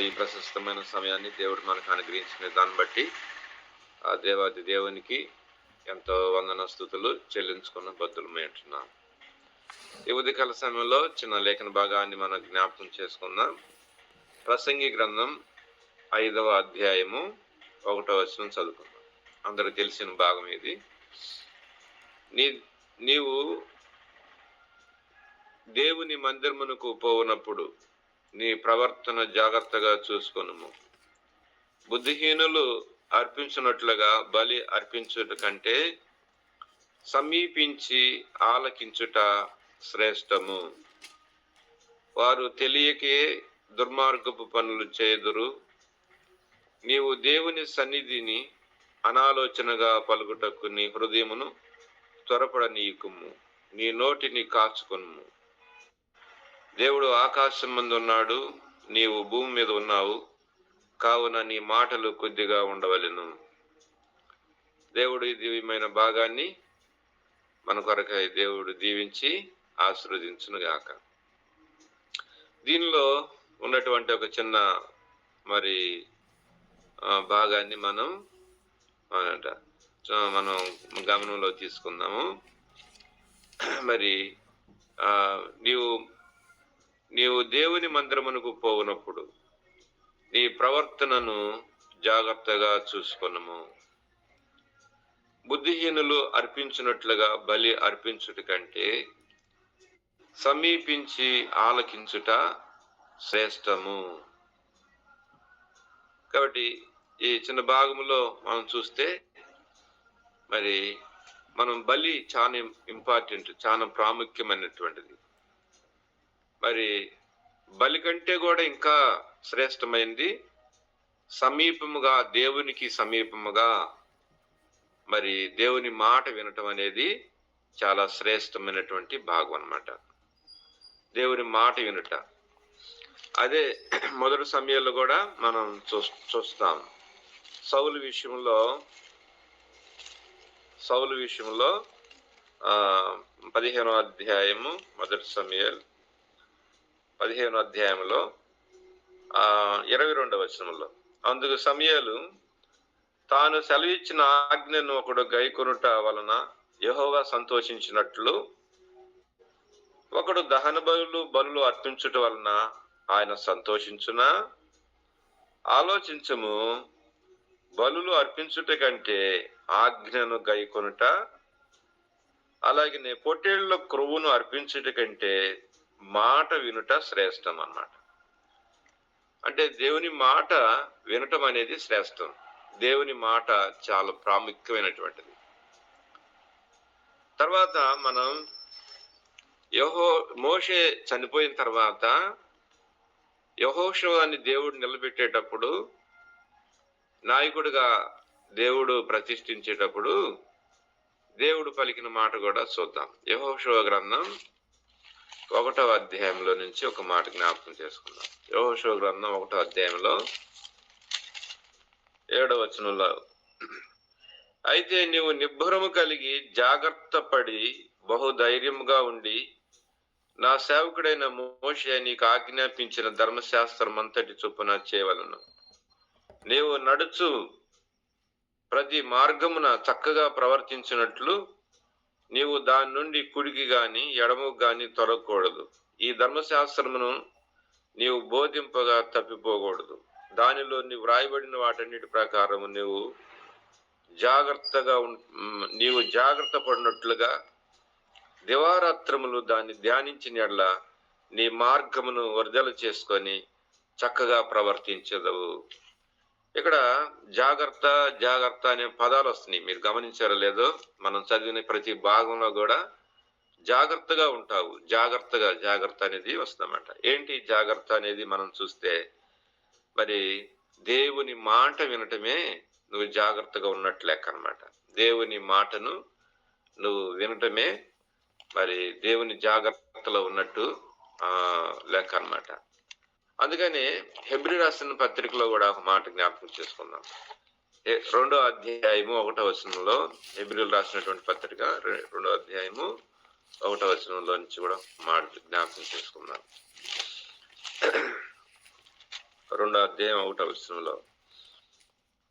ఈ ప్రశస్తమైన సమయాన్ని దేవుడు మనకు అనుగ్రహించిన దాన్ని బట్టి ఆ దేవాది దేవునికి ఎంతో వందన స్తుతులు చెల్లించుకున్న బద్దులమై ఉంటున్నాం. ఈ ఉదయకాల సమయంలో చిన్న లేఖన భాగాన్ని మనం జ్ఞాపకం చేసుకుందాం. ప్రసంగి గ్రంథం 5వ అధ్యాయము 1వ వచనం చదువుకుందాం. అందరూ తెలిసిన భాగం ఇది. నీవు దేవుని మందిరమునకు పోవునప్పుడు నీ ప్రవర్తన జాగ్రత్తగా చూసుకొనుము. బుద్ధిహీనులు అర్పించున్నట్లుగా బలి అర్పించుట కంటే సమీపించి ఆలకించుట శ్రేష్టము. వారు తెలియకే దుర్మార్గపు పనులు చేదురు. నీవు దేవుని సన్నిధిని అనాలోచనగా పలుకుటకు నీ హృదయమును త్వరపడనీయకుము, నీ నోటిని కాచుకొనుము. దేవుడు ఆకాశం మందు ఉన్నాడు, నీవు భూమి మీద ఉన్నావు, కావున నీ మాటలు కొద్దిగా ఉండవలెను. దేవుడు ఈ దివ్యమైన భాగాన్ని మన కొరకై దేవుడు దీవించి ఆశీర్వదించునుగాక. దీనిలో ఉన్నటువంటి ఒక చిన్న భాగాన్ని మనం గమనంలో తీసుకుందాము. నీవు దేవుని మందిరమునకు పోవునప్పుడు నీ ప్రవర్తనను జాగ్రత్తగా చూసుకొనుము. బుద్ధిహీనులు అర్పించున్నట్లుగా బలి అర్పించుట కంటే సమీపించి ఆలకించుట శ్రేష్టము. కాబట్టి ఈ చిన్న భాగంలో మనం చూస్తే మనం బలి చాలా ఇంపార్టెంట్, చాలా ప్రాముఖ్యమైనటువంటిది. బలి కంటే కూడా ఇంకా శ్రేష్టమైనది సమీపముగా, దేవునికి సమీపముగా దేవుని మాట వినటం అనేది చాలా శ్రేష్టమైనటువంటి భాగం అన్నమాట. దేవుని మాట వినుట అదే మొదటి సమయంలో కూడా మనం చూస్తాం. సౌలు విషయంలో 15వ అధ్యాయము, మొదటి సమూయేలు 15వ అధ్యాయంలో 22వ వచనంలో, అందుకు సమూయేలు తాను సెలవిచ్చిన ఆజ్ఞను ఒకడు గైకొనుట వలన యెహోవా సంతోషించినట్లు ఒకడు దహన బలులు అర్పించుట వలన ఆయన సంతోషించునా? ఆలోచించము, బలులు అర్పించుట కంటే ఆజ్ఞను గైకొనుట, అలాగే పొట్టేళ్ల క్రొవ్వును అర్పించుట కంటే మాట వినుట శ్రేష్టం అన్నమాట. అంటే దేవుని మాట వినటం అనేది శ్రేష్టం. దేవుని మాట చాలా ప్రాముఖ్యమైనటువంటిది. తర్వాత మనం మోషే చనిపోయిన తర్వాత యెహోషువని దేవుడు నిలబెట్టేటప్పుడు, నాయకుడిగా దేవుడు ప్రతిష్ఠించేటప్పుడు దేవుడు పలికిన మాట కూడా చూద్దాం. యెహోషువ గ్రంథం 1వ అధ్యాయంలో నుంచి ఒక మాట జ్ఞాపకం చేసుకుందాం. యెహోషువ గ్రంథం 1వ అధ్యాయంలో 7వ వచనంలో, అయితే నీవు నిబ్బరము కలిగి జాగ్రత్త పడి బహుధైర్యముగా ఉండి నా సేవకుడైన మోషే నీకు ఆజ్ఞాపించిన ధర్మశాస్త్రం అంతటి చొప్పున చేయవలను. నీవు నడుచు ప్రతి మార్గమున చక్కగా ప్రవర్తించినట్లు నీవు దాని నుండి కుడికి గాని ఎడముకు గాని తొలగకూడదు. ఈ ధర్మశాస్త్రమును నీవు బోధింపగా తప్పిపోకూడదు. దానిలో నీవు వ్రాయబడిన వాటన్నిటి ప్రకారము నీవు జాగ్రత్త పడినట్లుగా దివారాత్రములు దాన్ని ధ్యానించిన యెడల నీ మార్గమును వర్ధల చేసుకొని చక్కగా ప్రవర్తించదవు. ఇక్కడ జాగ్రత్త జాగ్రత్త అనే పదాలు వస్తున్నాయి. మీరు గమనించారో లేదో, మనం చదివిన ప్రతి భాగంలో కూడా జాగ్రత్తగా ఉంటావు, జాగ్రత్త అనేది వస్తుందన్నమాట. ఏంటి జాగ్రత్త అనేది మనం చూస్తే దేవుని మాట వినటమే నువ్వు జాగ్రత్తగా ఉన్నట్లు లెక్క అన్నమాట. దేవుని మాటను నువ్వు వినటమే దేవుని జాగ్రత్తలో ఉన్నట్టు లెక్క అన్నమాట. అందుకని హెబ్రీ రాసిన పత్రికలో కూడా ఒక మాట జ్ఞాపకం చేసుకుందాం. 2వ అధ్యాయము 1వ వచనంలో, హెబ్రీలు రాసినటువంటి పత్రిక 2వ అధ్యాయము 1వ వచనంలో నుంచి కూడా మాట జ్ఞాపకం చేసుకుందాం. 2:1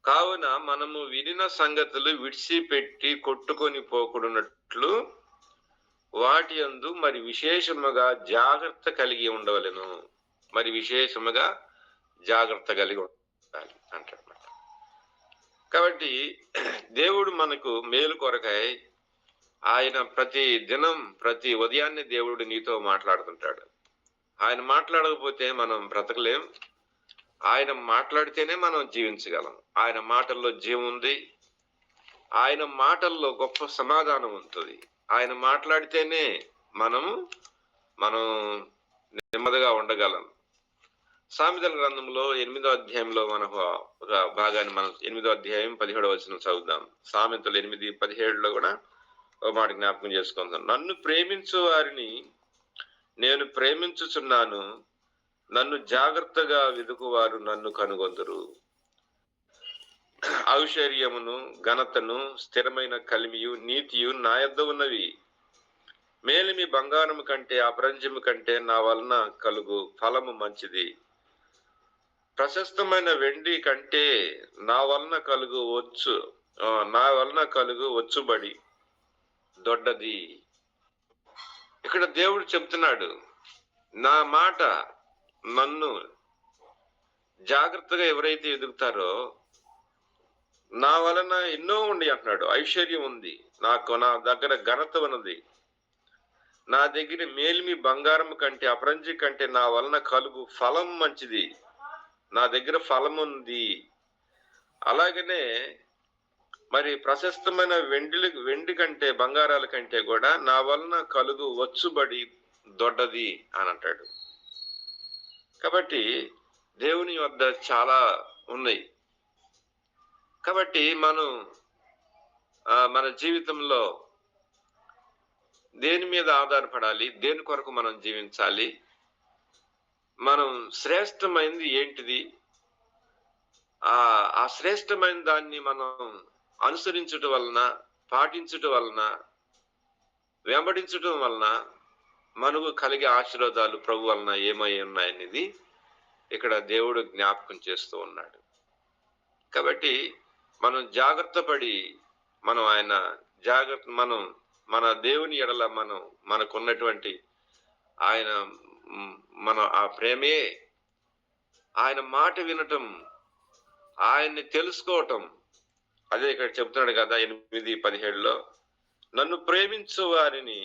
కావున మనము వినిన సంగతులు విడిచిపెట్టి కొట్టుకొని పోకున్నట్లు వాటి యందు మరి విశేషముగా జాగ్రత్త కలిగి ఉండవలెను. మరి విశేషముగా జాగ్రత్త కలిగి ఉండాలి అంటారన్నమాట. కాబట్టి దేవుడు మనకు మేలు కొరకై ఆయన ప్రతి దినం ప్రతి ఉదయాన్నే దేవుడు నీతో మాట్లాడుతుంటాడు. ఆయన మాట్లాడకపోతే మనం బ్రతకలేం. ఆయన మాట్లాడితేనే మనం జీవించగలం. ఆయన మాటల్లో జీవం ఉంది. ఆయన మాటల్లో గొప్ప సమాధానం ఉంటుంది. ఆయన మాట్లాడితేనే మనం నెమ్మదిగా ఉండగలం. సామెతల గ్రంథంలో 8వ అధ్యాయంలో మనకు ఒక భాగాన్ని మనం 8వ అధ్యాయం 17వ వచనం చదువుదాం. సామెతలు 8:17లో కూడా ఒక మాట జ్ఞాపకం చేసుకుందాం. నన్ను ప్రేమించు వారిని నేను ప్రేమించుచున్నాను, నన్ను జాగ్రత్తగా వెదుకువారు నన్ను కనుగొందురు. ఐశ్వర్యమును ఘనతను స్థిరమైన కలిమియు నీతియు నా యొద్ద ఉన్నవి. మేలిమి బంగారము కంటే అపరంజము కంటే నా వలన కలుగు ఫలము మంచిది. ప్రశస్తమైన వెండి కంటే నా వలన కలుగు వచ్చుబడి దొడ్డది. ఇక్కడ దేవుడు చెప్తున్నాడు, నా మాట నన్ను జాగ్రత్తగా ఎవరైతే ఎదుగుతారో నా వలన ఎన్నో ఉండి అంటున్నాడు. ఐశ్వర్యం ఉంది, నా దగ్గర ఘనత ఉన్నది, నా దగ్గర మేలిమి బంగారం కంటే అపరంజి కంటే నా వలన కలుగు ఫలం మంచిది. నా దగ్గర ఫలం ఉంది. అలాగనే మరి ప్రశస్తమైన వెండి కంటే బంగారాల కంటే కూడా నా వలన కలుగు వచ్చుబడి దొడ్డది అని అంటాడు. కాబట్టి దేవుని వద్ద చాలా ఉన్నాయి. కాబట్టి మన జీవితంలో దేని మీద ఆధారపడాలి, దేని కొరకు మనం జీవించాలి, మనం శ్రేష్టమైనది ఏంటిది, ఆ శ్రేష్టమైన దాన్ని మనం అనుసరించటం వలన, పాటించటం వలన, వెంబడించటం వలన మనకు కలిగే ఆశీర్వాదాలు ప్రభు వలన ఏమై ఉన్నాయనేది ఇక్కడ దేవుడు జ్ఞాపకం చేస్తూ ఉన్నాడు. కాబట్టి మనం జాగ్రత్త పడి మన దేవుని ఎడల మనకున్నటువంటి ఆ ప్రేమే, ఆయన మాట వినటం, ఆయన్ని తెలుసుకోవటం. అదే ఇక్కడ చెప్తున్నాడు కదా 8:17లో, నన్ను ప్రేమించు వారిని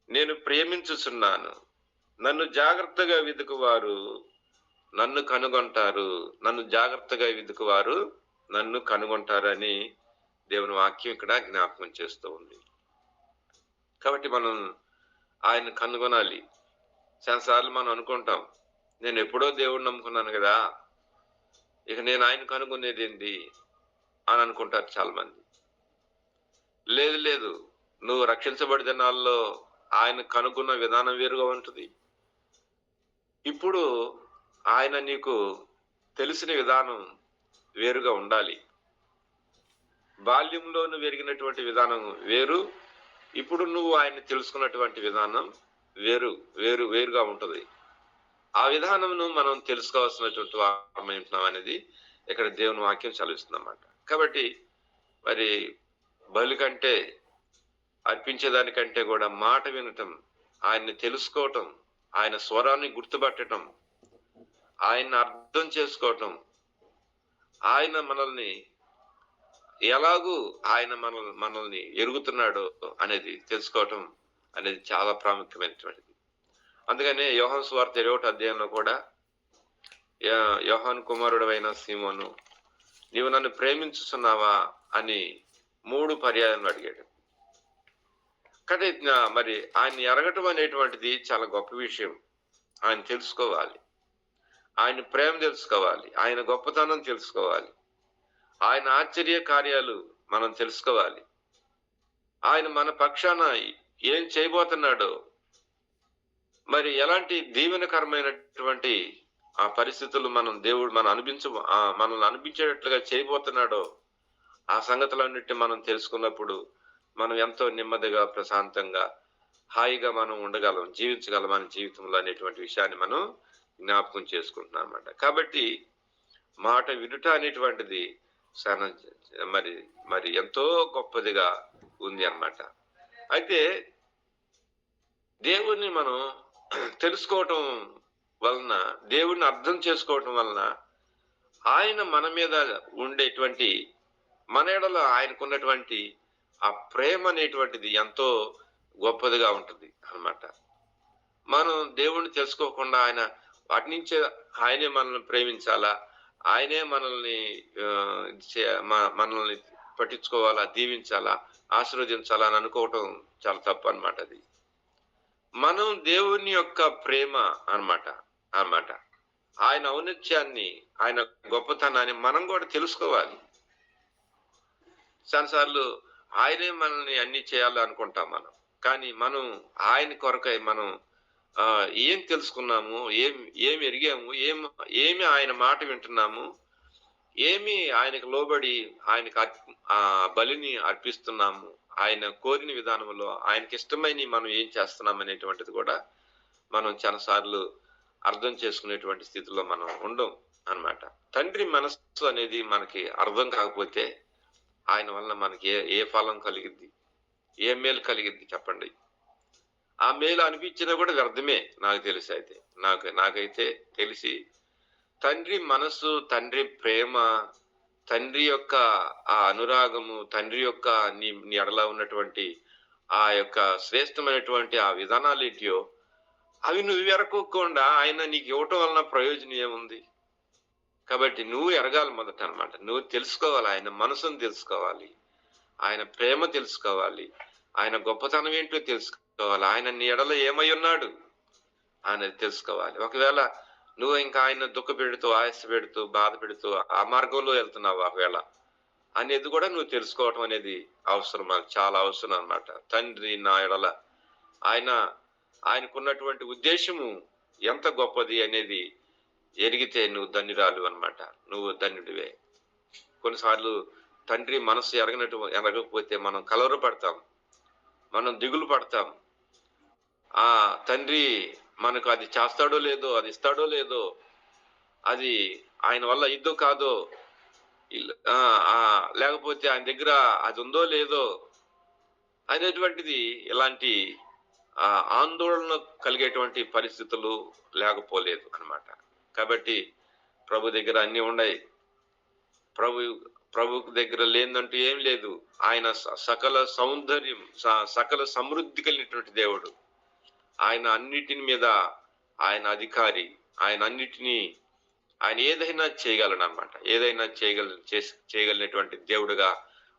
నేను ప్రేమించుచున్నాను, నన్ను జాగ్రత్తగా వెదుకువారు నన్ను కనుగొంటారు. నన్ను జాగ్రత్తగా వెదుకువారు నన్ను కనుగొంటారని దేవుని వాక్యం ఇక్కడ జ్ఞాపకం చేస్తూ ఉంది. కాబట్టి మనం ఆయన కనుగొనాలి. చాలాసార్లు మనం అనుకుంటాం, నేను ఎప్పుడో దేవుడిని నమ్ముకున్నాను కదా, ఇక నేను ఆయన కనుగొనేది ఏంటి అని అనుకుంటారు చాలా మంది. లేదు, నువ్వు రక్షించబడిన నాల్లో ఆయన కనుగొన్న విధానం వేరుగా ఉంటుంది. ఇప్పుడు ఆయన నీకు తెలిసిన విధానం వేరుగా ఉండాలి. బాల్యంలో నువ్వు ఎరిగినటువంటి విధానం వేరు, ఇప్పుడు నువ్వు ఆయన్ని తెలుసుకున్నటువంటి విధానం వేరుగా ఉంటుంది. ఆ విధానంను మనం తెలుసుకోవాల్సినటువంటి వారమై ఉంటున్నాం అనేది ఇక్కడ దేవుని వాక్యం చదివిస్తుంది అన్నమాట. కాబట్టి మరి బలి కంటే, అర్పించేదానికంటే కూడా మాట వినటం, ఆయన్ని తెలుసుకోవటం, ఆయన స్వరాన్ని గుర్తుపట్టడం, ఆయన్ని అర్థం చేసుకోవటం, ఆయన మనల్ని ఎలాగూ ఆయన మనల్ని ఎరుగుతున్నాడో అనేది తెలుసుకోవటం అనేది చాలా ప్రాముఖ్యమైనటువంటిది. అందుకనే యోహాను సువార్త 20వ అధ్యాయంలో కూడా యోహాను కుమారుడైన సీమోను, నీవు నన్ను ప్రేమించుతున్నావా అని 3 పర్యాయాలు అడిగాడు. కానీ మరి ఆయన్ని ఎరగటం అనేటువంటిది చాలా గొప్ప విషయం. ఆయన తెలుసుకోవాలి, ఆయన ప్రేమ తెలుసుకోవాలి, ఆయన గొప్పతనం తెలుసుకోవాలి, ఆయన ఆశ్చర్య కార్యాలు మనం తెలుసుకోవాలి, ఆయన మన పక్షాన ఏం చేయబోతున్నాడో, మరి ఎలాంటి దీవెనకరమైనటువంటి ఆ పరిస్థితులు దేవుడు మనల్ని అనిపించేటట్లుగా చేయబోతున్నాడో ఆ సంగతులన్నిటిని మనం తెలుసుకున్నప్పుడు మనం ఎంతో నెమ్మదిగా, ప్రశాంతంగా, హాయిగా మనం ఉండగలం, జీవించగలం మన జీవితంలో అనేటువంటి విషయాన్ని మనం జ్ఞాపకం చేసుకుంటున్నాను అన్నమాట. కాబట్టి మాట వినుట అనేటువంటిది చాలా మరి మరి ఎంతో గొప్పదిగా ఉంది అన్నమాట. అయితే దేవుణ్ణి మనం తెలుసుకోవటం వలన, దేవుణ్ణి అర్థం చేసుకోవటం వలన ఆయన మన మీద ఉండేటువంటి, మన ఎడల ఆయనకున్నటువంటి ఆ ప్రేమ అనేటువంటిది ఎంతో గొప్పదిగా ఉంటుంది అన్నమాట. మనం దేవుణ్ణి తెలుసుకోకుండా ఆయన వాటి నుంచే ఆయనే మనల్ని ప్రేమించాలా, ఆయనే మనల్ని మనల్ని పట్టించుకోవాలా, దీవించాలా, ఆశీర్వదించాలా అని అనుకోవటం చాలా తప్పు అన్నమాట. అది మనం దేవుని యొక్క ప్రేమ అన్నమాట. ఆయన ఔన్నత్యాన్ని, ఆయన గొప్పతనాన్ని మనం కూడా తెలుసుకోవాలి. చాలాసార్లు ఆయనే మనల్ని అన్ని చేయాలి అనుకుంటాం మనం. కానీ మనం ఆయన కొరకై మనం ఏం తెలుసుకున్నాము, ఏమి ఎరిగాము, ఏమి ఆయన మాట వింటున్నాము, ఏమి ఆయనకు లోబడి ఆయనకు బలిని అర్పిస్తున్నాము, ఆయన కోరిన విధానంలో ఆయనకి ఇష్టమైన మనం ఏం చేస్తున్నాం అనేటువంటిది కూడా మనం చాలాసార్లు అర్థం చేసుకునేటువంటి స్థితిలో మనం ఉండం అన్నమాట. తండ్రి మనస్సు అనేది మనకి అర్థం కాకపోతే ఆయన వలన మనకి ఏ ఫలం కలిగిద్ది, ఏ మేలు కలిగిద్ది చెప్పండి? ఆ మేలు అనిపించినా కూడా వ్యర్థమే నాకు తెలిసి. అయితే నాకైతే తెలిసి తండ్రి మనస్సు, తండ్రి ప్రేమ, తండ్రి యొక్క ఆ అనురాగము, తండ్రి యొక్క నీ ఎడల ఉన్నటువంటి ఆ యొక్క శ్రేష్టమైనటువంటి ఆ విధానాలు ఏంటియో అవి నువ్వు ఎరకోకుండా ఆయన నీకు ఇవ్వటం వలన ప్రయోజనం ఏముంది? కాబట్టి నువ్వు ఎరగాలి మొదట అన్నమాట. నువ్వు తెలుసుకోవాలి, ఆయన మనసును తెలుసుకోవాలి, ఆయన ప్రేమ తెలుసుకోవాలి, ఆయన గొప్పతనం ఏంటో తెలుసుకోవాలి, ఆయన నీ ఎడల ఏమై ఉన్నాడు అనేది తెలుసుకోవాలి. ఒకవేళ నువ్వు ఇంకా ఆయన దుఃఖ పెడుతూ, ఆయాస పెడుతూ, బాధ పెడుతూ ఆ మార్గంలో వెళ్తున్నావు ఒకవేళ అనేది కూడా నువ్వు తెలుసుకోవటం అనేది అవసరం, చాలా అవసరం అన్నమాట. తండ్రి నా ఎడల ఆయనకున్నటువంటి ఉద్దేశము ఎంత గొప్పది అనేది ఎరిగితే నువ్వు ధన్యురాలు అన్నమాట, నువ్వు ధన్యుడివే. కొన్నిసార్లు తండ్రి మనసు ఎరగకపోతే మనం కలవరపడతాం, మనం దిగులు పడతాం. ఆ తండ్రి మనకు అది చేస్తాడో లేదో, అది ఇస్తాడో లేదో, అది ఆయన వల్ల ఇద్దో కాదో, లేకపోతే ఆయన దగ్గర అది ఉందో లేదో అనేటువంటిది, ఇలాంటి ఆందోళన కలిగేటువంటి పరిస్థితులు లేకపోలేదు అన్నమాట. కాబట్టి ప్రభు దగ్గర అన్ని ఉన్నాయి. ప్రభు దగ్గర లేదంటూ ఏం లేదు. ఆయన సకల సౌందర్యం, సకల సమృద్ధి కలిగినటువంటి దేవుడు. ఆయన అన్నిటిని మీద ఆయన అధికారి. ఆయన ఏదైనా చేయగలనమాట, ఏదైనా చేయగలిగినటువంటి దేవుడుగా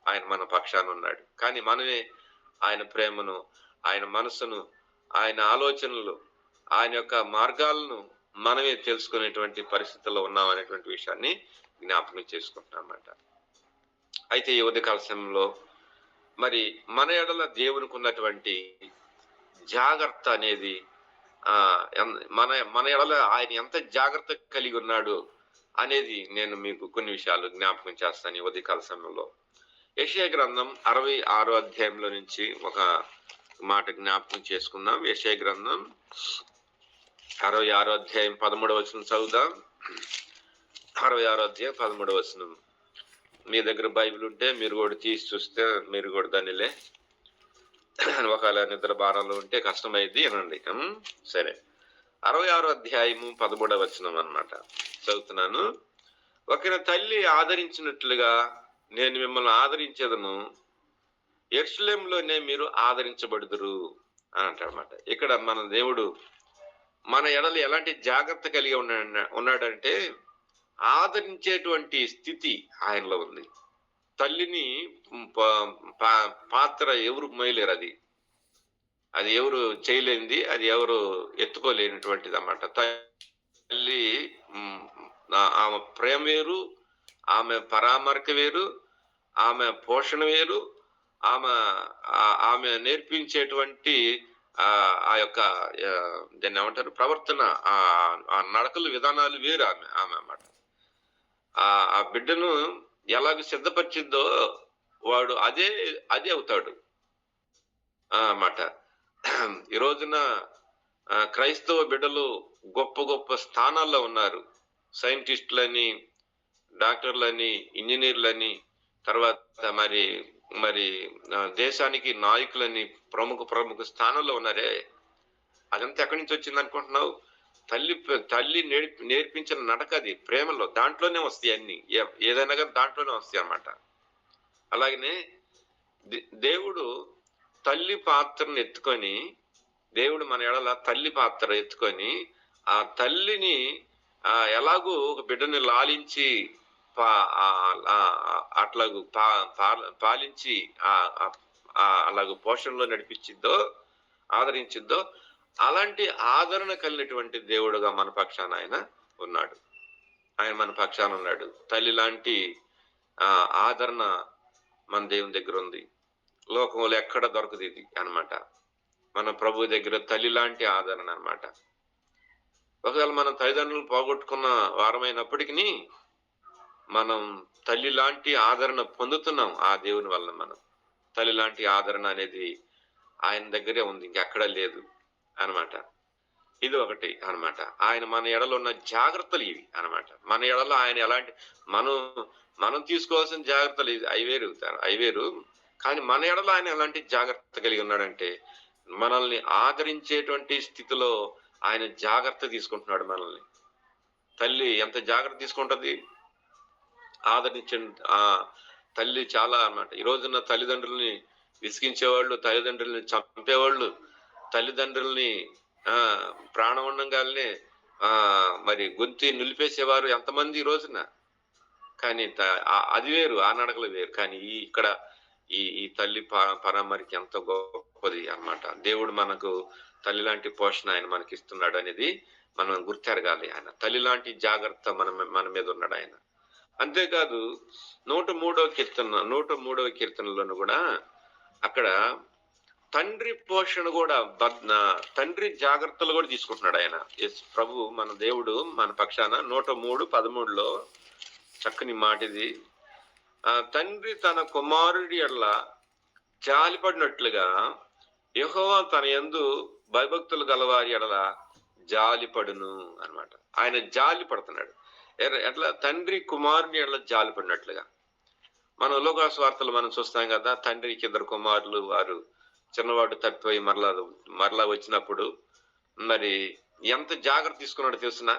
ఆయన మన పక్షాన ఉన్నాడు. కానీ మనమే ఆయన ప్రేమను, ఆయన మనసును, ఆయన ఆలోచనలు, ఆయన యొక్క మార్గాలను మనమే తెలుసుకునేటువంటి పరిస్థితుల్లో ఉన్నాం అనేటువంటి విషయాన్ని జ్ఞాపకం చేసుకుంటున్నాం అన్నమాట. అయితే ఈ ఉదయకాల సమయంలో మరి మన ఎడల దేవునికి ఉన్నటువంటి జాగ్రత్త అనేది, మన ఎడల ఆయన ఎంత జాగ్రత్త కలిగి ఉన్నాడు అనేది నేను మీకు కొన్ని విషయాలు జ్ఞాపకం చేస్తాను ఈ ఉదయకాల సమయంలో. యెషయా గ్రంథం 66వ అధ్యాయంలో నుంచి ఒక మాట జ్ఞాపకం చేసుకుందాం. యెషయా గ్రంథం 66వ అధ్యాయం 13వ వచనం చదువుదాం. 66వ అధ్యాయం 13వ వచనం. మీ దగ్గర బైబిల్ ఉంటే మీరు కూడా తీసి చూస్తే మీరు కూడా దానిలే. ఒకవేళ నిద్ర భారంలో ఉంటే కష్టమైంది అనండి. సరే, 66వ అధ్యాయము 13వ వచనం అన్నమాట చదువుతున్నాను. ఒక తల్లి ఆదరించినట్లుగా నేను మిమ్మల్ని ఆదరించేదను, యెరూషలేములోనే మీరు ఆదరించబడుదురు అని అంటారన్నమాట. ఇక్కడ మన దేవుడు మన ఎడల ఎలాంటి జాగ్రత్త కలిగి ఉన్నాడంటే ఆదరించేటువంటి స్థితి ఆయనలో ఉంది. తల్లిని పాత్ర ఎవరు మోయలేరు, అది ఎవరు చేయలేనిది, అది ఎవరు ఎత్తుకోలేనటువంటిది అన్నమాట. తల్లి ఆమె ప్రేమ వేరు, ఆమె పరామర్శ వేరు, ఆమె పోషణ వేరు, ఆమె నేర్పించేటువంటి ఆ యొక్క దాన్ని ఏమంటారు, ప్రవర్తన, ఆ నడకల విధానాలు వేరు ఆమె అన్నమాట. ఆ బిడ్డను ఎలాగ సిద్ధపరిచిందో వాడు అదే అవుతాడు అన్నమాట. ఈ రోజున క్రైస్తవ బిడ్డలు గొప్ప గొప్ప స్థానాల్లో ఉన్నారు. సైంటిస్టులని, డాక్టర్లని, ఇంజనీర్లని, తర్వాత మరి మరి దేశానికి నాయకులని, ప్రముఖ ప్రముఖ స్థానంలో ఉన్నారే. అదంతా ఎక్కడి నుంచి వచ్చింది అనుకుంటున్నావు? తల్లి తల్లి నేర్పించిన నడక అది, ప్రేమలో. దాంట్లోనే వస్తాయి అన్ని. ఏదైనా కానీ దాంట్లోనే వస్తాయి అన్నమాట. అలాగనే దేవుడు తల్లి పాత్రను ఎత్తుకొని, దేవుడు మన ఎడల తల్లి పాత్ర ఎత్తుకొని, ఆ తల్లిని ఎలాగూ ఒక బిడ్డని లాలించి అట్లాగూ పాలించి అలాగూ పోషణలో నడిపించిద్దో, ఆదరించిద్దో, అలాంటి ఆదరణ కలిగినటువంటి దేవుడుగా మన పక్షాన ఆయన ఉన్నాడు. ఆయన మన పక్షాన ఉన్నాడు. తల్లి లాంటి ఆదరణ మన దేవుని దగ్గర ఉంది. లోకంలో ఎక్కడ దొరకదు ఇది అనమాట. మన ప్రభు దగ్గర తల్లి లాంటి ఆదరణ అనమాట. ఒకవేళ మనం తల్లిదండ్రులు పోగొట్టుకున్న వారమైనప్పటికీ మనం తల్లి లాంటి ఆదరణ పొందుతున్నాం ఆ దేవుని వల్ల. మనం తల్లి లాంటి ఆదరణ అనేది ఆయన దగ్గరే ఉంది, ఇంకెక్కడా లేదు అనమాట. ఇది ఒకటి అనమాట. ఆయన మన ఎడలో ఉన్న జాగ్రత్తలు ఇవి అనమాట. మన ఎడలో ఆయన ఎలాంటి మనం తీసుకోవాల్సిన జాగ్రత్తలు అవి వేరు. కానీ మన ఎడలో ఆయన ఎలాంటి జాగ్రత్త కలిగి ఉన్నాడంటే, మనల్ని ఆదరించేటువంటి స్థితిలో ఆయన జాగ్రత్త తీసుకుంటున్నాడు మనల్ని. తల్లి ఎంత జాగ్రత్త తీసుకుంటది, ఆదరించే తల్లి చాలా అన్నమాట. ఈ రోజున్న తల్లిదండ్రుల్ని విసిగించేవాళ్ళు, తల్లిదండ్రుల్ని చంపేవాళ్ళు, తల్లిదండ్రుల్ని ప్రాణం ఉండంగానే మరి గొంతి నిలిపేసేవారు ఎంతమంది ఈ రోజున. కానీ అది వేరు, ఆ నడకలు వేరు. కానీ ఇక్కడ ఈ తల్లి పరామరికి ఎంత గొప్పది అన్నమాట. దేవుడు మనకు తల్లి లాంటి పోషణ ఆయన మనకి ఇస్తున్నాడు అనేది మనం గుర్తెరగాలి. ఆయన తల్లి లాంటి జాగ్రత్త మన మీద ఉన్నాడు ఆయన. అంతేకాదు 103వ కీర్తనలోను కూడా అక్కడ తండ్రి పోషణ కూడా, తండ్రి జాగ్రత్తలు కూడా తీసుకుంటున్నాడు ఆయన. ప్రభు మన దేవుడు మన పక్షాన 103:13లో చక్కని మాట ఇది. తండ్రి తన కుమారుడి ఎడల జాలిపడినట్లుగా యెహోవా తన యందు భయభక్తులు గలవారి ఎడల జాలిపడును అన్నమాట. ఆయన జాలి పడుతున్నాడు. ఎట్లా? తండ్రి కుమారుని ఎడల జాలి పడినట్లుగా. మనం లోకాసు వార్తలు మనం చూస్తాం కదా, తండ్రికి 2 కుమారులు, వారు చిన్నవాడు తప్పిపోయి మరలా వచ్చినప్పుడు మరి ఎంత జాగ్రత్త తీసుకున్నాడో తెలుసునా?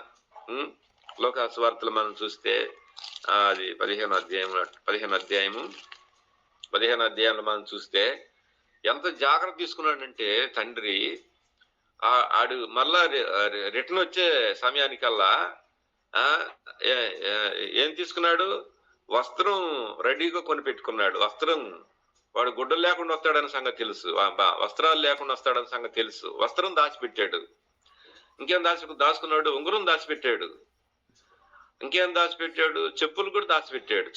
లోకాసు వార్తలు మనం చూస్తే అది 15వ అధ్యాయంలో మనం చూస్తే ఎంత జాగ్రత్త తీసుకున్నాడంటే తండ్రి, ఆడు మళ్ళా రిటర్న్ వచ్చే సమయానికల్లా ఏం తీసుకున్నాడు? వస్త్రం రెడీగా కొని పెట్టుకున్నాడు. వస్త్రం, వాడు గుడ్డలు లేకుండా వస్తాడని సంగతి తెలుసు, వస్త్రాలు లేకుండా వస్తాడని సంగతి తెలుసు. వస్త్రం దాచిపెట్టాడు. ఇంకేం దాచుకున్నాడు? ఉంగరం దాచిపెట్టాడు. ఇంకేం దాచిపెట్టాడు? చెప్పులు కూడా దాచిపెట్టాడు.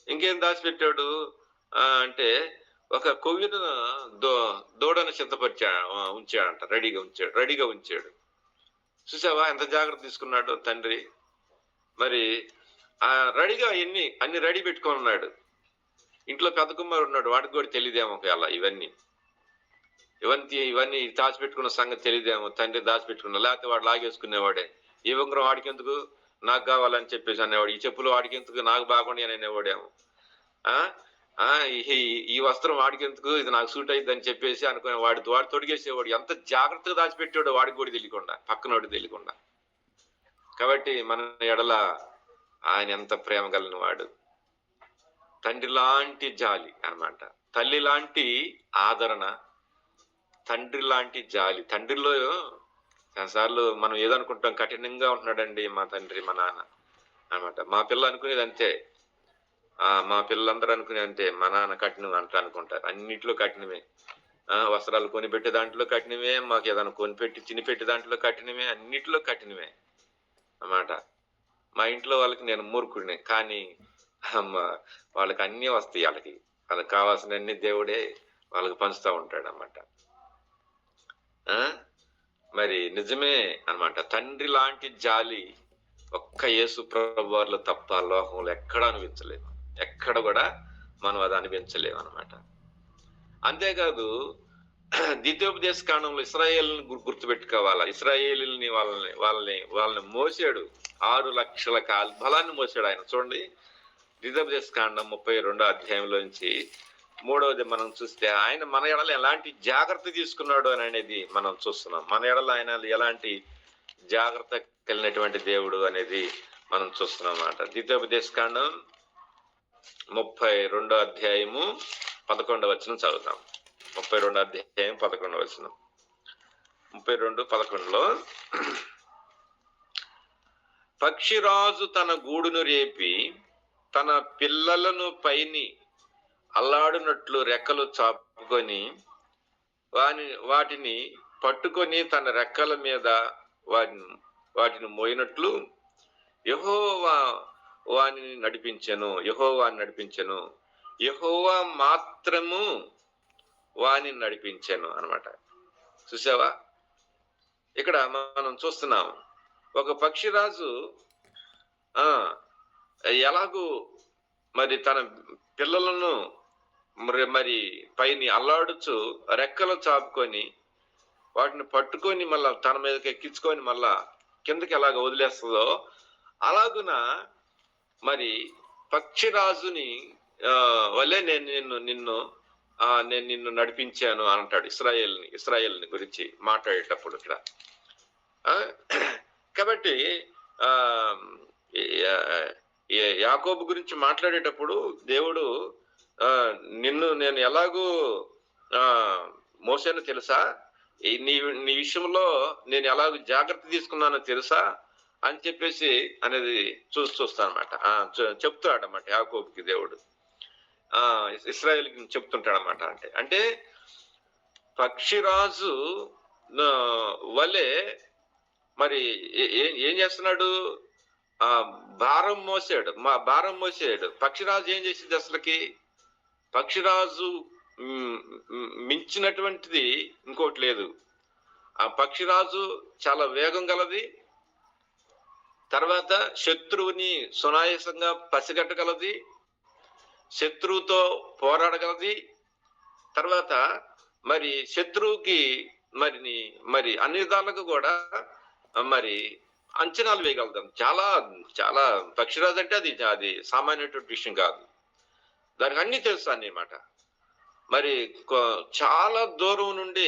ఇంకేం దాచిపెట్టాడు అంటే ఒక కొవ్విన దూడను ఉంచాడంట, రెడీగా ఉంచాడు. చూసావా ఎంత జాగ్రత్త తీసుకున్నాడు తండ్రి? మరి రెడీగా అన్ని రెడీ పెట్టుకొని ఉన్నాడు. ఇంట్లో పెద్ద కుమారుడు ఉన్నాడు, వాడికి కూడా తెలియదేమో ఒకవేళ ఇవన్నీ దాచిపెట్టుకున్న సంగతి తెలియదేమో. తండ్రి దాచిపెట్టుకున్నా, లేకపోతే వాడు లాగేసుకునేవాడే. ఈ ఉంగరం వాడికి ఎందుకు, నాకు కావాలని చెప్పేసి అనేవాడు. ఈ చెప్పులు వాడికి ఎందుకు, నాకు బాగుండి అని అనేవాడేమో. ఈ వస్త్రం వాడికి ఎందుకు, ఇది నాకు సూట్ అయ్యింది అని చెప్పేసి అనుకునే వాడు తొడిగేసేవాడు. ఎంత జాగ్రత్తగా దాచిపెట్టాడో వాడికి కూడా తెలియకుండా, పక్కనోడికి తెలియకుండా. కాబట్టి మన ఎడల ఆయన ఎంత ప్రేమ కలిగిన వాడు. తండ్రి లాంటి జాలి అన్నమాట. తల్లి లాంటి ఆదరణ, తండ్రి లాంటి జాలి. తండ్రిలో చాలాసార్లు మనం ఏదనుకుంటాం, కఠినంగా ఉంటున్నాడండి మా తండ్రి, మా నాన్న అన్నమాట. మా పిల్ల అనుకునేది అంతే, మా పిల్లలందరూ అనుకునేది అంతే, మా నాన్న కఠినం అనుకుంటారు. అన్నిట్లో కఠినమే. వస్త్రాలు కొనిపెట్టే దాంట్లో కఠినమే, మాకు ఏదైనా కొనిపెట్టి తినిపెట్టే దాంట్లో కఠినమే, అన్నిట్లో కఠినమే అన్నమాట. మా ఇంట్లో వాళ్ళకి నేను మూర్ఖుడినే, కానీ వాళ్ళకి అన్నీ వస్తాయి. వాళ్ళకి కావాల్సిన అన్ని దేవుడే వాళ్ళకి పంచుతూ ఉంటాడు అన్నమాట. మరి నిజమే అన్నమాట. తండ్రి లాంటి జాలి ఒక్క యేసు ప్రభు వారిలో తప్ప లోకంలో ఎక్కడ అనిపించలేము. ఎక్కడ కూడా మనం అది అనిపించలేము అన్నమాట. అంతేకాదు ద్వితీయోపదేశ కాండంలో ఇశ్రాయేలుని గుర్తుపెట్టుకోవాలా. ఇశ్రాయేలుని వాళ్ళని మోసాడు. 6 లక్షల బలాన్ని మోసాడు ఆయన. చూడండి, ద్వితీయోపదేశ కాండం 32వ అధ్యాయంలో నుంచి 3వది మనం చూస్తే ఆయన మన ఎడల ఎలాంటి జాగ్రత్త తీసుకున్నాడు అని అనేది మనం చూస్తున్నాం. మన ఎడల ఆయన ఎలాంటి జాగ్రత్త కలిగినటువంటి దేవుడు అనేది మనం చూస్తున్నాం అన్నమాట. ద్వితీయోపదేశ కాండం 32వ అధ్యాయము 11వ వచనం చదువుతాం. 32వ అధ్యాయం 11వ వచనం. 32:11లో పక్షిరాజు తన గూడును రేపి తన పిల్లలను పైని అల్లాడునట్లు రెక్కలు చాపుకొని వాటిని పట్టుకొని తన రెక్కల మీద వాటిని మోయినట్లు యెహోవా వానిని నడిపించెను. యెహోవా మాత్రము వానిని నడిపించెను అన్నమాట. చూసావా, ఇక్కడ మనం చూస్తున్నాం ఒక పక్షిరాజు ఎలాగూ మరి తన పిల్లలను మరి పైని అల్లాడుచు రెక్కలు చాపుకొని వాటిని పట్టుకొని మళ్ళా తన మీదకి ఎక్కించుకొని మళ్ళా కిందకి ఎలాగ వదిలేస్తుందో అలాగున మరి పక్షిరాజుని వల్లే నేను నిన్ను నడిపించాను అంటాడు ఇశ్రాయేల్ని గురించి మాట్లాడేటప్పుడు ఇక్కడ. కాబట్టి యాకోబు గురించి మాట్లాడేటప్పుడు దేవుడు నిన్ను నేను ఎలాగూ మోసానో తెలుసా, నీ విషయంలో నేను ఎలాగో జాగ్రత్త తీసుకున్నానో తెలుసా అని చెప్పేసి అనేది చూస్తానమాట. చెప్తాడన్నమాట యాకోబుకి దేవుడు, ఇశ్రాయేలుకి చెప్తుంటాడన్నమాట. అంటే పక్షిరాజు వలె మరి ఏం చేస్తున్నాడు, భారం మోసాడు. పక్షిరాజు ఏం చేసింది అసలుకి? పక్షిరాజు మించినటువంటిది ఇంకోటి లేదు. ఆ పక్షిరాజు చాలా వేగం గలది, తర్వాత శత్రువుని సునాయాసంగా పసిగట్టగలది, శత్రువుతో పోరాడగలది, తర్వాత మరి శత్రువుకి మరి అన్ని విధాలుగా కూడా మరి అంచనాలు వేయగలుగుతాం. చాలా చాలా పక్షిరాజు అంటే అది సామాన్యటువంటి విషయం కాదు. దానికి అన్ని తెలుసు అన్నమాట. మరి చాలా దూరం నుండి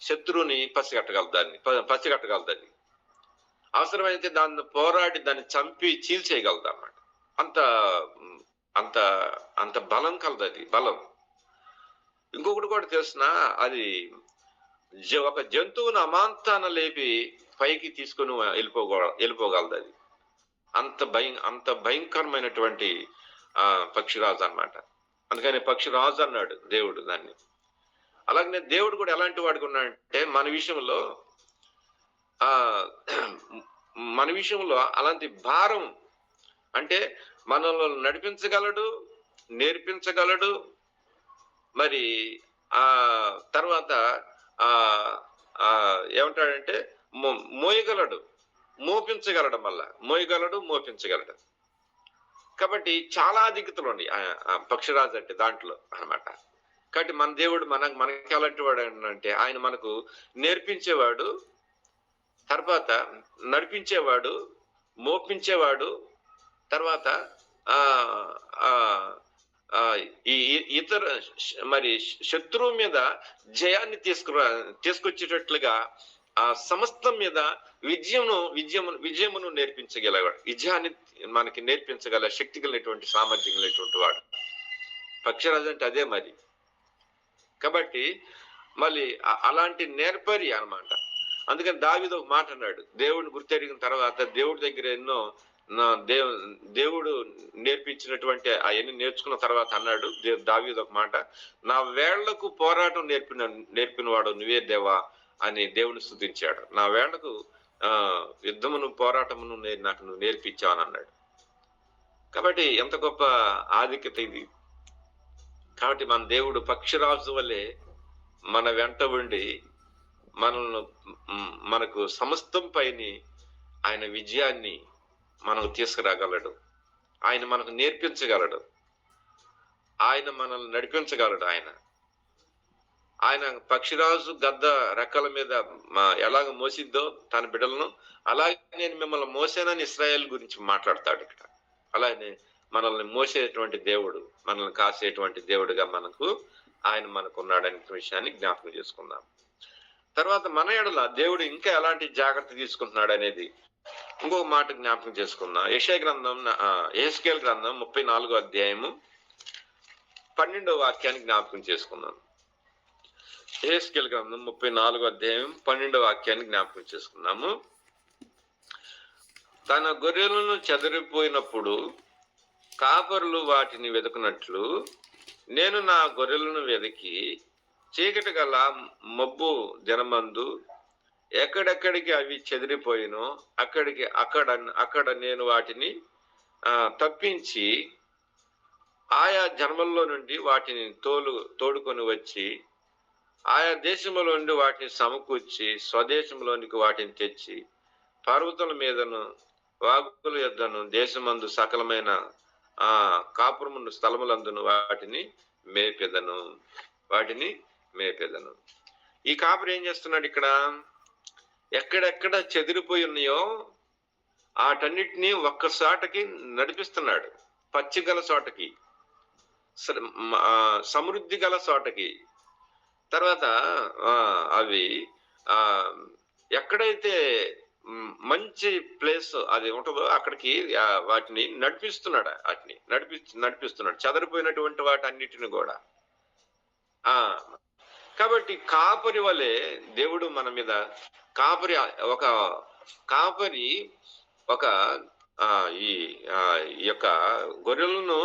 శత్రువుని పసిగట్టగలదాన్ని అవసరమైతే దాన్ని పోరాడి దాన్ని చంపి చీల్చేయగలదు అన్నమాట. అంత అంత అంత బలం కలదు అది, బలం. ఇంకొకటి కూడా తెలిసిన, అది ఒక జంతువును అమాంతాన లేపి పైకి తీసుకుని వెళ్ళిపోగలదు అది. అంత భయంకరమైనటువంటి పక్షిరాజు అన్నమాట. అందుకని పక్షిరాజు అన్నాడు దేవుడు దాన్ని. అలాగనే దేవుడు కూడా ఎలాంటి వాడికి ఉన్నాడంటే మన విషయంలో అలాంటి భారం, అంటే మనల్ని నడిపించగలడు, నేర్పించగలడు, మరి తర్వాత ఏమంటాడంటే మోయగలడు, మోపించగలడు. కాబట్టి చాలా అధికతలు ఉన్నాయి పక్షిరాజు అంటే దాంట్లో అన్నమాట. కాబట్టి మన దేవుడు మనకి ఎలాంటి వాడు అంటే ఆయన మనకు నేర్పించేవాడు, తర్వాత నడిపించేవాడు, మోపించేవాడు, తర్వాత ఈ ఇతర మరి శత్రువు మీద జయాన్ని తీసుకొచ్చేటట్లుగా ఆ సమస్తం మీద విజయమును నేర్పించగలవాడు, విజయాన్ని మనకి నేర్పించగల శక్తి కలిగినటువంటి సామర్థ్యం కలిగినటువంటి వాడు పక్షిరాజు అంటే అదే మరి. కాబట్టి మళ్ళీ అలాంటి నేర్పరి అన్నమాట. అందుకని దావీదు ఒక మాట అన్నాడు, దేవుడిని గుర్తెరిగిన తర్వాత దేవుడి దగ్గర ఎన్నో దేవుడు నేర్పించినటువంటి అవన్నీ నేర్చుకున్న తర్వాత అన్నాడు దావీదు ఒక మాట, నా వేళ్లకు పోరాటం నేర్పిన వాడు నువ్వే దేవా అని దేవుని స్తుతించాడు. నా వేళ్లకు యుద్ధమును పోరాటమును నాకు నువ్వు నేర్పించావు అని అన్నాడు. కాబట్టి ఎంత గొప్ప ఆధిక్యత ఇది. కాబట్టి మన దేవుడు పక్షిరాజు వల్లే మన వెంట ఉండి మనకు సమస్తం పైని ఆయన విజయాన్ని మనకు తీసుకురాగలడు, ఆయన మనకు నేర్పించగలడు, ఆయన మనల్ని నడిపించగలడు. ఆయన ఆయన పక్షిరాజు గద్ద రెక్కల మీద ఎలాగ మోసిద్దో తన బిడ్డలను, అలాగే నేను మిమ్మల్ని మోసానని ఇశ్రాయేలు గురించి మాట్లాడతాడు ఇక్కడ. అలాగే మనల్ని మోసేటువంటి దేవుడు, మనల్ని కాసేటువంటి దేవుడుగా మనకు ఉన్నాడనే విషయాన్ని జ్ఞాపకం చేసుకుందాం. తర్వాత మన ఎడల దేవుడు ఇంకా ఎలాంటి జాగ్రత్త తీసుకుంటున్నాడు అనేది ఇంకొక మాట జ్ఞాపకం చేసుకుందాం. యెహెజ్కేలు గ్రంథం 34వ అధ్యాయము 12వ వాక్యాన్ని జ్ఞాపకం చేసుకుందాం. యెహెజ్కేలు గ్రంథం 34వ అధ్యాయం 12వ వాక్యాన్ని జ్ఞాపకం చేసుకున్నాము. తన గొర్రెలను చెదరిపోయినప్పుడు కాపరులు వాటిని వెతుకున్నట్లు నేను నా గొర్రెలను వెతికి చీకటి గల మబ్బు దినమందు ఎక్కడెక్కడికి అవి చెదిరిపోయినో అక్కడ నేను వాటిని తప్పించి ఆయా జన్మల్లో నుండి వాటిని తోడుకొని వచ్చి ఆయా దేశంలో నుండి వాటిని సమకూర్చి స్వదేశంలోనికి వాటిని తెచ్చి పర్వతాల మీదను వాగుల యొద్దను దేశమందు సకలమైన కాపురమును స్థలములందును వాటిని మేపెదను. ఈ కాపురు ఏం చేస్తున్నాడు ఇక్కడ? ఎక్కడెక్కడ చెదిరిపోయి ఉన్నాయో వాటన్నిటినీ ఒక్కసాటకి నడిపిస్తున్నాడు. పచ్చి గల చోటకి, సమృద్ధి గల చోటకి, తర్వాత అవి ఎక్కడైతే మంచి ప్లేస్ అది ఉంటుందో అక్కడికి వాటిని నడిపిస్తున్నాడు. నడిపిస్తున్నాడు చెదరిపోయినటువంటి వాటన్నిటిని కూడా. కాబట్టి కాపరి వలె దేవుడు మన మీద కాపరి ఒక ఈ యొక్క గొర్రెలను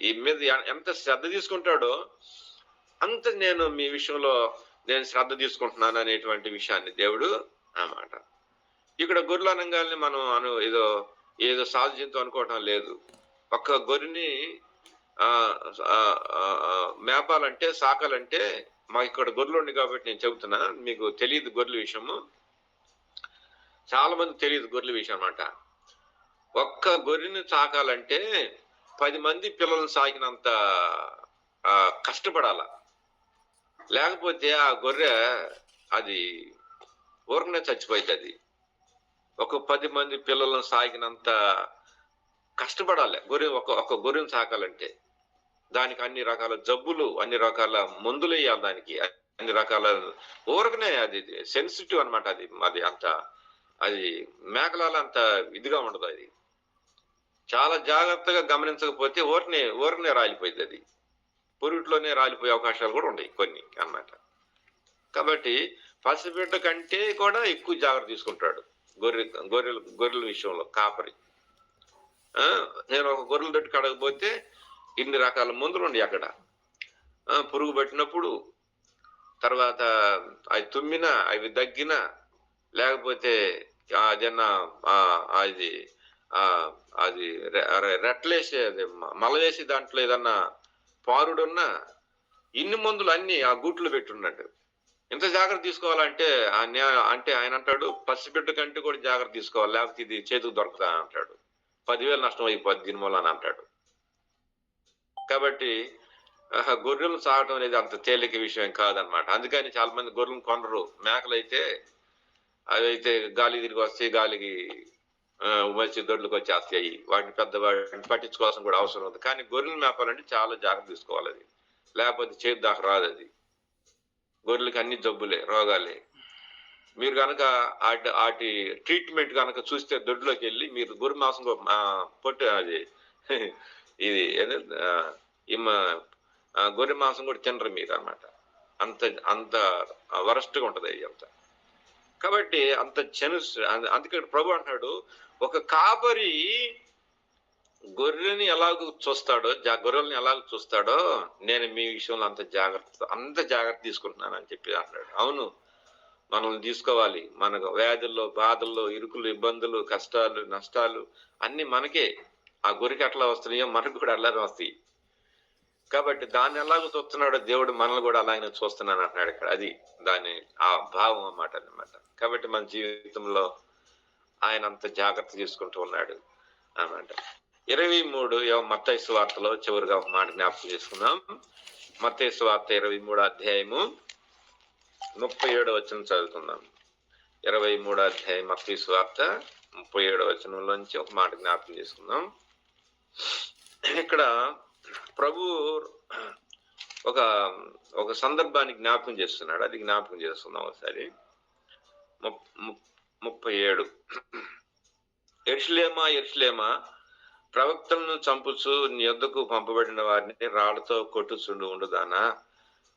ఈ మీద ఎంత శ్రద్ధ తీసుకుంటాడో అంత నేను మీ విషయంలో నేను శ్రద్ధ తీసుకుంటున్నాను అనేటువంటి విషయాన్ని దేవుడు అన్నమాట. ఇక్కడ గొర్రెలు అనగానే మనం ఏదో సాధు జంతువు అనుకోవటం లేదు. ఒక్క గొర్రెని మేపాలంటే సాకాలంటే మాకు ఇక్కడ గొర్రెలు ఉంది కాబట్టి నేను చెబుతున్నా, మీకు తెలియదు గొర్రెల విషయము, చాలా మంది తెలియదు గొర్రెల విషయం అన్నమాట. ఒక్క గొర్రెని సాకాలంటే 10 మంది పిల్లలను సాకినంత కష్టపడాల. లేకపోతే ఆ గొర్రె అది ఊరకనే చచ్చిపోయింది. అది ఒక 10 మంది పిల్లలను సాగినంత కష్టపడాలి ఒక గొర్రెను సాకాలంటే. దానికి అన్ని రకాల జబ్బులు, అన్ని రకాల మందులు వేయాలి, దానికి అన్ని రకాల ఊరకనే అది సెన్సిటివ్ అనమాట. అది మేకలాల అంత ఇదిగా ఉండదు. అది చాలా జాగ్రత్తగా గమనించకపోతే ఊరకనే రాలిపోయింది. అది పురుట్లోనే రాలిపోయే అవకాశాలు కూడా ఉన్నాయి కొన్ని అన్నమాట. కాబట్టి పసిబిడ్డ కంటే కూడా ఎక్కువ జాగ్రత్త తీసుకుంటాడు గొర్రెల విషయంలో కాపరి. నేను ఒక గొర్రెల దొడ్డి కడగపోతే ఇన్ని రకాల మందులు ఉండి అక్కడ పురుగు పట్టినప్పుడు, తర్వాత అవి తుమ్మినా, అవి దగ్గినా, లేకపోతే అదన్నా అది రెట్లేసి మల వేసి దాంట్లో ఏదన్నా పారుడున్నా ఇన్ని మందులు అన్ని ఆ గూట్లు పెట్టున్నట్టు. ఎంత జాగ్రత్త తీసుకోవాలంటే అంటే ఆయన అంటాడు పసిబిడ్డ కంటే కూడా జాగ్రత్త తీసుకోవాలి, లేకపోతే ఇది చేతికి దొరుకుతా అంటాడు. 10,000 నష్టం అయిపోద్ది దీని మూలన అంటాడు. కాబట్టి గొర్రెలు సాగటం అనేది అంత తేలిక విషయం కాదనమాట. అందుకని చాలా మంది గొర్రెలను కొనరు. మేకలు అయితే అవైతే గాలి తిరిగి వస్తాయి, గాలికి మంచి దొడ్లకు వచ్చేస్తాయి. వాటిని పట్టించుకోవాల్సిన కూడా అవసరం ఉంది. కానీ గొర్రెలు మేపాలంటే చాలా జాగ్రత్త తీసుకోవాలి. అది లేకపోతే చేతి దాకా రాదు. అది గొర్రెలకి అన్ని జబ్బులే, రోగాలే. మీరు కనుక వాటి ట్రీట్మెంట్ కనుక చూస్తే దొడ్లోకి వెళ్ళి మీరు గొర్రె మాంసం పొట్టు అది ఇది గొర్రె మాంసం కూడా తినరు మీరు అన్నమాట. అంత వరస్ట్గా ఉంటుంది అది అంతా. కాబట్టి అంత అందుకే ప్రభు అంటాడు, ఒక కాపరి గొర్రెని ఎలాగో గొర్రెల్ని ఎలాగో చూస్తాడో నేను మీ విషయంలో అంత జాగ్రత్త తీసుకుంటున్నాను అని చెప్పి అంటాడు. అవును, మనల్ని తీసుకోవాలి. మనకు వ్యాధుల్లో, బాధల్లో, ఇరుకులు, ఇబ్బందులు, కష్టాలు, నష్టాలు అన్ని మనకే. ఆ గొర్రెకి ఎట్లా వస్తున్నాయో మనకు కూడా అలాగే వస్తాయి. కాబట్టి దాన్ని ఎలాగో చూస్తున్నాడో దేవుడు మనల్ని కూడా అలాగే చూస్తున్నాను అంటున్నాడు ఇక్కడ. అది ఆ భావం అన్నమాట. కాబట్టి మన జీవితంలో ఆయన అంత జాగ్రత్త తీసుకుంటూ ఉన్నాడు అన్నమాట. 23 మత్తయి సువార్తలో చివరిగా ఒక మాట జ్ఞాపకం చేసుకుందాం. మత్తయి సువార్త 23వ అధ్యాయము 37వ వచనం చదువుతున్నాం. 23వ అధ్యాయం మత్తయి సువార్త 37వ వచనంలోంచి ఒక మాట జ్ఞాపకం చేసుకుందాం. ఇక్కడ ప్రభు ఒక సందర్భాన్ని జ్ఞాపకం చేస్తున్నాడు. అది జ్ఞాపకం చేస్తున్నాం ఒకసారి. 37. యెరూషలేమా యెరూషలేమా, ప్రవక్తలను చంపుచు నీ యొద్దకు పంపబడిన వారిని రాళ్లతో కొట్టుచుండు ఉండుదానా,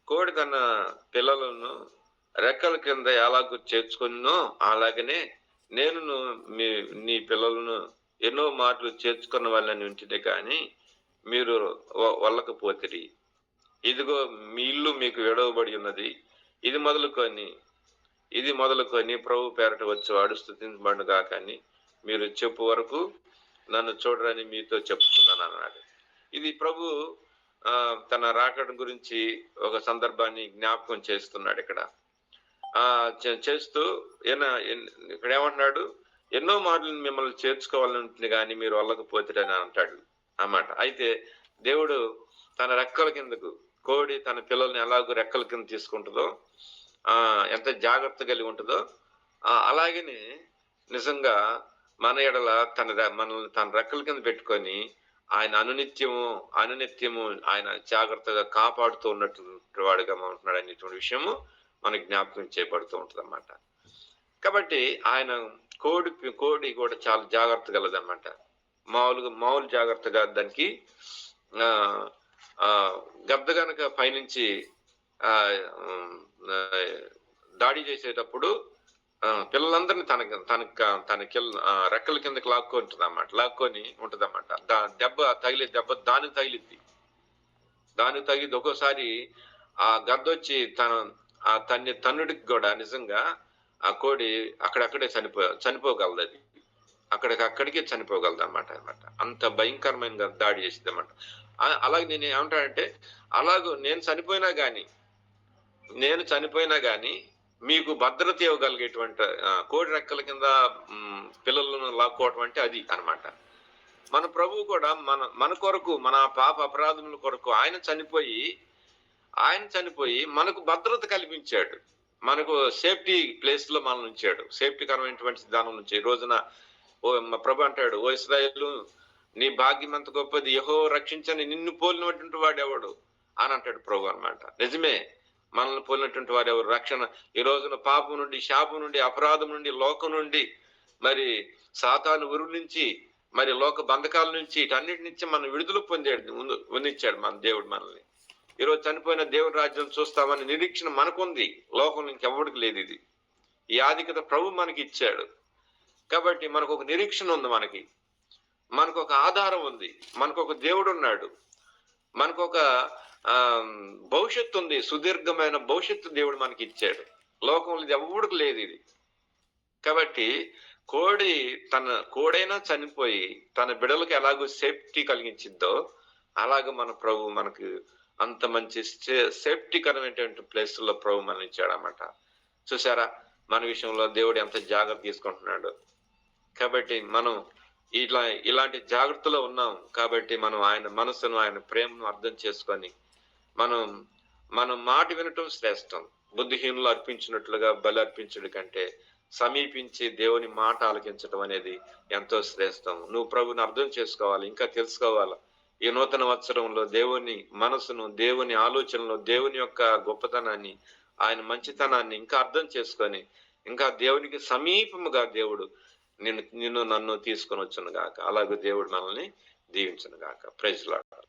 కోడి తన పిల్లలను రెక్కల కింద ఎలాగూ చేర్చుకున్నో అలాగనే నేను నీ పిల్లలను ఎన్నో మార్లు చేర్చుకున్న వాళ్ళని ఉంచితే కానీ మీరు వల్లకపోతిరి. ఇదిగో మీ ఇల్లు మీకు విడవబడి ఉన్నది. ఇది మొదలుకొని ప్రభు పేరట వచ్చేవాడు స్తుతించబడుగా కానీ మీరు చెప్పు వరకు నన్ను చూడరని మీతో చెప్తున్నాను అన్నాడు. ఇది ప్రభు తన రాకడ గురించి ఒక సందర్భాన్ని జ్ఞాపకం చేస్తున్నాడు. ఇక్కడ చేస్తూ ఇక్కడ ఏమంటున్నాడు, ఎన్నో మార్లు మిమ్మల్ని చేర్చుకోవాలని ఉంటుంది కానీ మీరు వల్లకపోతారని అంటాడు అన్నమాట. అయితే దేవుడు తన రెక్కల కిందకు, కోడి తన పిల్లల్ని ఎలాగో రెక్కల కింద తీసుకుంటుందో, ఎంత జాగ్రత్త కలిగి ఉంటుందో, అలాగనే నిజంగా మన ఎడల మనల్ని తన రెక్కల కింద పెట్టుకొని ఆయన అనునిత్యము ఆయన జాగ్రత్తగా కాపాడుతూ ఉన్నటువంటి వాడుగా ఉంటున్నాడు అనేటువంటి విషయము మనకు జ్ఞాపకం చేయబడుతూ ఉంటుంది అన్నమాట. కాబట్టి ఆయన కోడి కూడా చాలా జాగ్రత్త గలదన్నమాట. మామూలు జాగ్రత్తగా దానికి గద్ద గనక పైనుంచి దాడి చేసేటప్పుడు పిల్లలందరినీ తన రెక్కల కిందకి లాక్కుంటుంది అన్నమాట. లాక్కొని ఉంటుంది అన్నమాట. దెబ్బ దానికి తగిలిద్ది. ఒక్కోసారి ఆ గద్దొచ్చి తన్నుడికి కూడా నిజంగా ఆ కోడి అక్కడక్కడే చనిపోగలదు. అది అక్కడికి చనిపోగలదు అన్నమాట. అంత భయంకరమైన దాడి చేసింది అన్నమాట. అలాగే నేను ఏమంటానంటే, అలాగూ నేను చనిపోయినా గాని మీకు భద్రత ఇవ్వగలిగేటువంటి కోడి రెక్కల కింద పిల్లలను లాక్కోవటం అంటే అది అన్నమాట. మన ప్రభువు కూడా మన కొరకు, మన పాప అపరాధముల కొరకు ఆయన చనిపోయి మనకు భద్రత కల్పించాడు. మనకు సేఫ్టీ ప్లేస్ లో మనం ఉంచాడు. సేఫ్టీకరమైనటువంటి దానం నుంచి ఈ రోజున మా ప్రభు అంటాడు, ఓ ఇశ్రాయేలు, నీ భాగ్యం ఎంత గొప్పది, యెహోవా రక్షించని నిన్ను పోలినటువంటి వాడు ఎవడు అని అంటాడు ప్రభు అన్నమాట. నిజమే, మనల్ని పోలినటువంటి వాడు ఎవరు? రక్షణ ఈ రోజున పాపం నుండి, శాపం నుండి, అపరాధం నుండి, లోకం నుండి, మరి సాతాను ఉరువు నుంచి, మరి లోక బంధకాల నుంచి, ఇటన్నిటి నుంచి మనం విడుదల పొందించాడు మన దేవుడు మనల్ని. ఈరోజు చనిపోయిన దేవుడి రాజ్యం చూస్తామని నిరీక్షణ మనకుంది. లోకం ఇంకెవ్వడికి లేదు. ఈ ఆధిక్యత ప్రభు మనకి ఇచ్చాడు. కాబట్టి మనకు ఒక నిరీక్షణ ఉంది. మనకు ఒక ఆధారం ఉంది. మనకు ఒక దేవుడు ఉన్నాడు. మనకు ఒక భవిష్యత్తు ఉంది. సుదీర్ఘమైన భవిష్యత్తు దేవుడు మనకి ఇచ్చాడు. లోకంలో ఇది ఎవడికి లేదు ఇది. కాబట్టి కోడైనా చనిపోయి తన బిడలకు ఎలాగో సేఫ్టీ కలిగించిద్దో అలాగ మన ప్రభు మనకు అంత మంచి సేఫ్టీకరమైనటువంటి ప్లేస్లో ప్రభు మనం ఇచ్చాడన్నమాట. చూసారా మన విషయంలో దేవుడు ఎంత జాగ్రత్త తీసుకుంటున్నాడు. కాబట్టి మనం ఇలాంటి జాగ్రత్తలో ఉన్నాం. కాబట్టి మనం ఆయన మనసును, ఆయన ప్రేమను అర్థం చేసుకొని మనం మాట వినటం శ్రేష్టం. బుద్ధిహీనులు అర్పించినట్లుగా బలి అర్పించడం కంటే సమీపించి దేవుని మాట ఆలకించడం అనేది ఎంతో శ్రేష్టం. నువ్వు ప్రభుని అర్థం చేసుకోవాలి, ఇంకా తెలుసుకోవాలి. ఈ నూతన వత్సరంలో దేవుని మనసును, దేవుని ఆలోచనలు, దేవుని యొక్క గొప్పతనాన్ని, ఆయన మంచితనాన్ని ఇంకా అర్థం చేసుకొని ఇంకా దేవునికి సమీపముగా దేవుడు నన్ను తీసుకొని వచ్చును గాక. అలాగే దేవుడు మనల్ని దీవించును గాక. Praise lord.